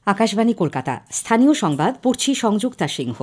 আকাশবাণী কলকাতা। স্থানীয় সংবাদ পড়ছি সংযুক্তা সিংহ।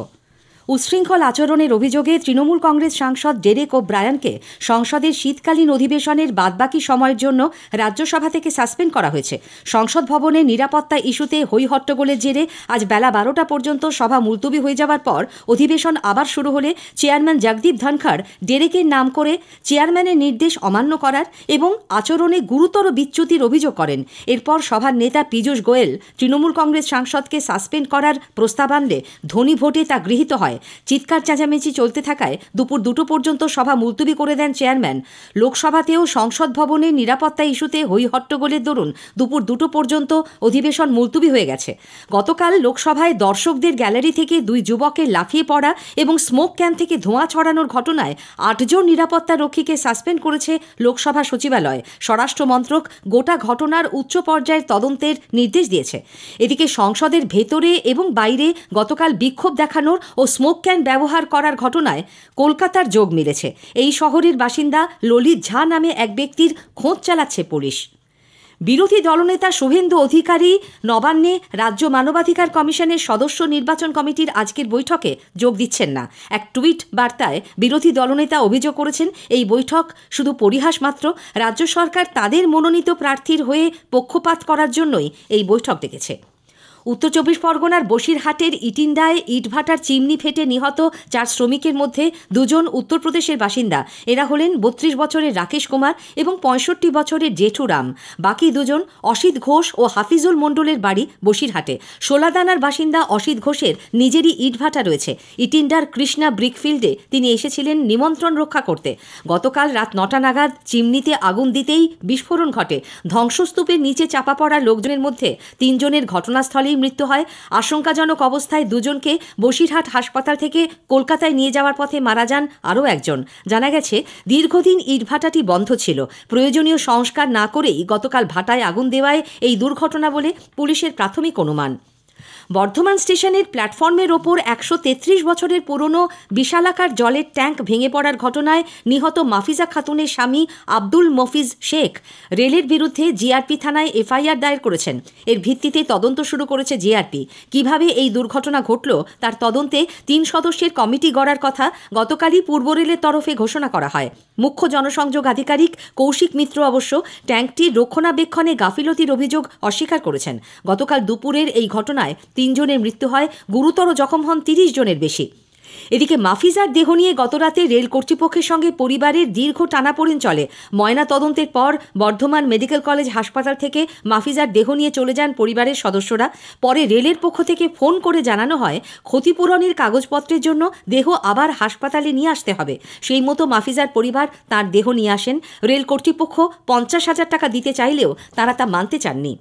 উচ্ছৃঙ্খল আচরণের অভিযোগে তৃণমূল কংগ্রেস সাংসদ ডেরেক ওব্রায়ানকে সংসদের শীতকালীন অধিবেশনের বাদবাকি সময়ের জন্য রাজ্যসভা থেকে সাসপেন্ড করা হয়েছে। সংসদ ভবনের নিরাপত্তা ইস্যুতে হৈ হট্টগোলের জেরে আজ বেলা 12টা পর্যন্ত সভা মুলতবি হয়ে যাওয়ার পর অধিবেশন আবার শুরু হলে চেয়ারম্যান জগদীপ ধনখড় ডেরেকের নাম করে চেয়ারম্যানের নির্দেশ অমান্য করার এবং আচরণে গুরুতর বিচ্যুতির অভিযোগ করেন। এরপর সভার নেতা পীযূষ গোয়েল তৃণমূল কংগ্রেস সাংসদকে সাসপেন্ড করার প্রস্তাব আনলে ধ্বনি ভোটে তা গৃহীত হয়। চিৎকার চেঁচামেচি চলতে থাকায় দুপুর 2টো পর্যন্ত সভা মুলতবি করে দেন চেয়ারম্যান। লোকসভাতেও সংসদ ভবনের নিরাপত্তা ইস্যুতে হৈ হট্টগোলের দরুন দুপুর 2টো পর্যন্ত অধিবেশন মুলতবি হয়ে গেছে। গতকাল লোকসভায় দর্শকদের গ্যালারি থেকে 2 যুবকের লাফিয়ে পড়া এবং স্মোক ক্যান থেকে ধোঁয়া ছড়ানোর ঘটনায় 8 জন নিরাপত্তা রক্ষীকে সাসপেন্ড করেছে লোকসভা সচিবালয়। স্বরাষ্ট্র মন্ত্রক গোটা ঘটনার উচ্চ পর্যায়ের তদন্তের নির্দেশ দিয়েছে। এদিকে সংসদের ভেতরে এবং বাইরে গতকাল বিক্ষোভ দেখানোর ও স্মোক ক্যান ব্যবহার করার ঘটনায় কলকাতার যোগ মিলেছে। এই শহরের বাসিন্দা ললিত ঝা নামে এক ব্যক্তির খোঁজ চালাচ্ছে পুলিশ। বিরোধী দলনেতা শুভেন্দু অধিকারী নবান্নে রাজ্য মানবাধিকার কমিশনের সদস্য নির্বাচন কমিটির আজকের বৈঠকে যোগ দিচ্ছেন না। এক টুইট বার্তায় বিরোধী দলনেতা অভিযোগ করেছেন, এই বৈঠক শুধু পরিহাস মাত্র। রাজ্য সরকার তাদের মনোনীত প্রার্থীর হয়ে পক্ষপাত করার জন্যই এই বৈঠক ডেকেছে। উত্তর 24 পরগনার বসিরহাটের ইটিন্ডায় ইটভাটার চিমনি ফেটে নিহত 4 শ্রমিকের মধ্যে 2 জন উত্তরপ্রদেশের বাসিন্দা। এরা হলেন 32 বছরের রাকেশ কুমার এবং 65 বছরের জেঠু রাম। বাকি 2 জন অসিত ঘোষ ও হাফিজুল মণ্ডলের বাড়ি বসিরহাটে। সোলাদানার বাসিন্দা অসিত ঘোষের নিজেরই ইটভাটা রয়েছে। ইটিন্ডার কৃষ্ণা ব্রিকফিল্ডে তিনি এসেছিলেন নিমন্ত্রণ রক্ষা করতে। গতকাল রাত 9টা নাগাদ চিমনিতে আগুন দিতেই বিস্ফোরণ ঘটে। ধ্বংসস্তূপের নিচে চাপা পড়া লোকজনের মধ্যে 3 জনের ঘটনাস্থলে মৃত্যু হয়। আশঙ্কাজনক অবস্থায় 2 জনকে বসিরহাট হাসপাতাল থেকে কলকাতায় নিয়ে যাওয়ার পথে মারা যান আরও একজন। জানা গেছে, দীর্ঘদিন ইটভাটাটি বন্ধ ছিল। প্রয়োজনীয় সংস্কার না করেই গতকাল ভাটায় আগুন দেওয়ায় এই দুর্ঘটনা বলে পুলিশের প্রাথমিক অনুমান। বর্ধমান স্টেশনের প্ল্যাটফর্মের ওপর 133 বছরের পুরনো বিশালাকার জলের ট্যাঙ্ক ভেঙে পড়ার ঘটনায় নিহত মাফিজা খাতুনের স্বামী আব্দুল মফিজ শেখ রেলের বিরুদ্ধে জিআরপি থানায় এফআইআর দায়ের করেছেন। এর ভিত্তিতে তদন্ত শুরু করেছে জিআরপি। কিভাবে এই দুর্ঘটনা ঘটল তার তদন্তে 3 সদস্যের কমিটি গড়ার কথা গতকালই পূর্ব রেলের তরফে ঘোষণা করা হয়। মুখ্য জনসংযোগ আধিকারিক কৌশিক মিত্র অবশ্য ট্যাঙ্কটির রক্ষণাবেক্ষণে গাফিলতির অভিযোগ অস্বীকার করেছেন। গতকাল দুপুরের এই ঘটনায় 3 জনের মৃত্যু হয়, গুরুতর জখম হন 30 জনের বেশি। এদিকে মাফিজার দেহ নিয়ে গতরাতে রেল কর্তৃপক্ষের সঙ্গে পরিবারের দীর্ঘ টানাপোড়েন চলে। ময়না তদন্তের পর বর্ধমান মেডিকেল কলেজ হাসপাতাল থেকে মাফিজার দেহ নিয়ে চলে যান পরিবারের সদস্যরা। পরে রেলের পক্ষ থেকে ফোন করে জানানো হয়, ক্ষতিপূরণের কাগজপত্রের জন্য দেহ আবার হাসপাতালে নিয়ে আসতে হবে। সেই মতো মাফিজার পরিবার তার দেহ নিয়ে আসেন। রেল কর্তৃপক্ষ 50,000 টাকা দিতে চাইলেও তারা তা মানতে চাননি।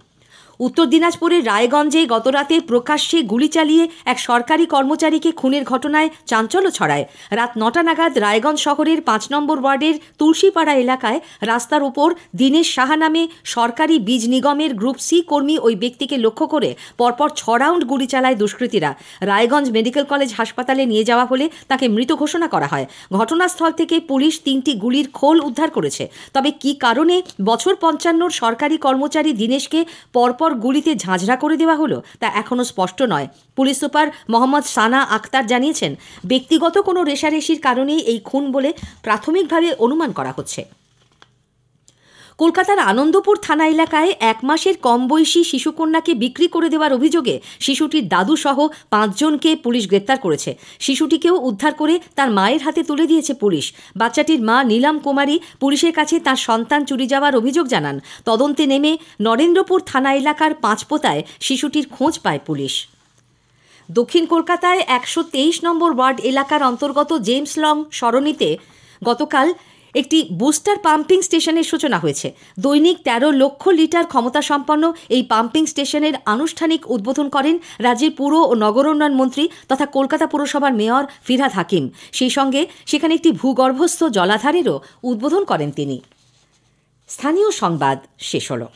উত্তর দিনাজপুরের রায়গঞ্জে গতরাতে প্রকাশ্যে গুলি চালিয়ে এক সরকারি কর্মচারীকে খুনের ঘটনায় চাঞ্চল্য ছড়ায়। রাত 9টা নাগাদ রায়গঞ্জ শহরের 5 নম্বর ওয়ার্ডের তুলসীপাড়া এলাকায় রাস্তার উপর দীনেশ সাহা নামে সরকারি বীজ নিগমের গ্রুপ সি কর্মী ওই ব্যক্তিকে লক্ষ্য করে পরপর 6 রাউন্ড গুলি চালায় দুষ্কৃতীরা। রায়গঞ্জ মেডিকেল কলেজ হাসপাতালে নিয়ে যাওয়া হলে তাকে মৃত ঘোষণা করা হয়। ঘটনাস্থল থেকে পুলিশ 3টি গুলির খোল উদ্ধার করেছে। তবে কী কারণে বছর 55 সরকারি কর্মচারী দীনেশকে পরপর গুলিতে ঝাঁঝরা করে দেওয়া হলো তা এখনও স্পষ্ট নয়। পুলিশ সুপার মোহাম্মদ সানা আক্তার জানিয়েছেন, ব্যক্তিগত কোনো রেষারেষির কারণেই এই খুন বলে প্রাথমিকভাবে অনুমান করা হচ্ছে। কলকাতার আনন্দপুর থানা এলাকায় 1 মাসের কম বয়সী শিশুকন্যাকে বিক্রি করে দেওয়ার অভিযোগে শিশুটির দাদুসহ 5 জনকে পুলিশ গ্রেপ্তার করেছে। শিশুটিকেও উদ্ধার করে তার মায়ের হাতে তুলে দিয়েছে পুলিশ। বাচ্চাটির মা নীলাম কুমারী পুলিশের কাছে তার সন্তান চুরি যাওয়ার অভিযোগ জানান। তদন্তে নেমে নরেন্দ্রপুর থানা এলাকার পাঁচপোতায় শিশুটির খোঁজ পায় পুলিশ। দক্ষিণ কলকাতায় 123 নম্বর ওয়ার্ড এলাকার অন্তর্গত জেমস লং সরণিতে গতকাল একটি বুস্টার পাম্পিং স্টেশনের সূচনা হয়েছে। দৈনিক 13 লক্ষ লিটার ক্ষমতা সম্পন্ন এই পাম্পিং স্টেশনের আনুষ্ঠানিক উদ্বোধন করেন রাজ্যের পুর ও নগরোন্নয়ন মন্ত্রী তথা কলকাতা পুরসভার মেয়র ফিরহাদ হাকিম। সেই সঙ্গে সেখানে একটি ভূগর্ভস্থ জলাধারেরও উদ্বোধন করেন তিনি। স্থানীয় সংবাদ শেষ হলো।